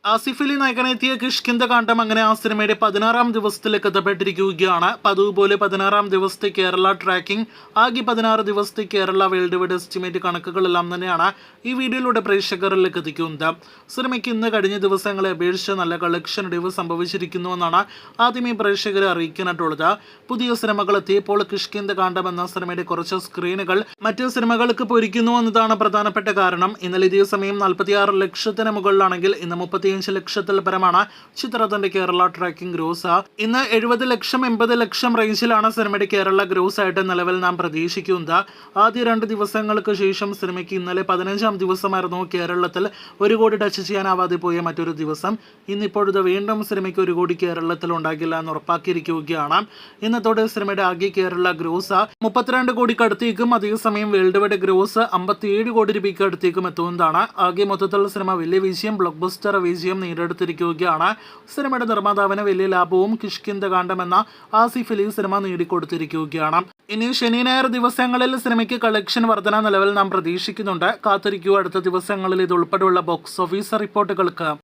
ആസിഫ് അലി നായകനെത്തിയ കിഷ്കിന്ദ കാണ്ഡം അങ്ങനെ ആ സിനിമയുടെ 16-ാം ദിവസത്തിലേക്ക് എത്തപ്പെട്ടിരിക്കുകയാണ്. അതുപോലെ 16-ാം ദിവസത്തെ കേരള ട്രാക്കിംഗ്, ആകെ 16 ദിവസത്തെ കേരള വേൾഡ് വൈഡ് എസ്റ്റിമേറ്റ് കണക്കുകളെല്ലാം തന്നെയാണ് ഈ വീഡിയോയിലൂടെ പ്രേക്ഷകരിലേക്ക് എത്തിക്കുന്നത്. സിനിമയ്ക്ക് ഇന്ന് കഴിഞ്ഞ ദിവസങ്ങളെ അപേക്ഷിച്ച് നല്ല കളക്ഷൻ ഇടിവ് സംഭവിച്ചിരിക്കുന്നുവെന്നാണ് ആദ്യമേ പ്രേക്ഷകരെ അറിയിക്കാനായിട്ടുള്ളത്. പുതിയ സിനിമകൾ എത്തിയപ്പോൾ കിഷ്കിന്ദ കാണ്ഡം എന്ന സിനിമയുടെ കുറച്ച് സ്ക്രീനുകൾ മറ്റ് സിനിമകൾക്ക് പൊരിക്കുന്നു എന്നതാണ് പ്രധാനപ്പെട്ട കാരണം. ഇന്നലെ ഇതേ സമയം 46 ലക്ഷത്തിന് മുകളിലാണെങ്കിൽ ഇന്ന് 35 ലക്ഷത്തിൽ പരമാണ് ചിത്രത്തിന്റെ കേരള ട്രാക്കിംഗ് ഗ്രോസ്. ഇന്ന് 70 ലക്ഷം 80 ലക്ഷം റേഞ്ചിലാണ് സിനിമയുടെ കേരള ഗ്രോസ് ആയിട്ട് നിലവിൽ നാം പ്രതീക്ഷിക്കുന്നത്. ആദ്യ 2 ദിവസങ്ങൾക്ക് ശേഷം സിനിമയ്ക്ക് ഇന്നലെ 15-ാം ദിവസമായിരുന്നു കേരളത്തിൽ 1 കോടി ടച്ച് ചെയ്യാനാവാതെ പോയ മറ്റൊരു ദിവസം. ഇന്നിപ്പോഴത് വീണ്ടും സിനിമയ്ക്ക് 1 കോടി കേരളത്തിൽ ഉണ്ടാകില്ല എന്ന് ഉറപ്പാക്കിയിരിക്കുകയാണ്. ഇന്നത്തോടെ സിനിമയുടെ ആകെ കേരള ഗ്രോസ് 32 കോടിക്ക് അടുത്തേക്കും അതേസമയം വേൾഡ് വൈഡ് ഗ്രോസ് 57 കോടി രൂപയ്ക്ക് അടുത്തേക്കും എത്തുന്നതാണ്. ആകെ മൊത്തത്തിൽ സിനിമ വലിയ വിജയം, ബ്ലോക്ക് ബസ്റ്റർ വിജയം നേടിയെടുത്തിരിക്കുകയാണ്. സിനിമയുടെ നിർമ്മാതാവിന് വലിയ ലാഭവും കിഷ്കിന്ദ കാണ്ഡം എന്ന ആസിഫ് അലി സിനിമ നേടിക്കൊടുത്തിരിക്കുകയാണ്. ഇനി ശനി ഞായർ ദിവസങ്ങളിൽ സിനിമയ്ക്ക് കളക്ഷൻ വർധന നിലവിൽ നാം പ്രതീക്ഷിക്കുന്നുണ്ട്. കാത്തിരിക്കുക അടുത്ത ദിവസങ്ങളിൽ ഇത് ഉൾപ്പെടെയുള്ള ബോക്സ് ഓഫീസ് റിപ്പോർട്ടുകൾക്ക്.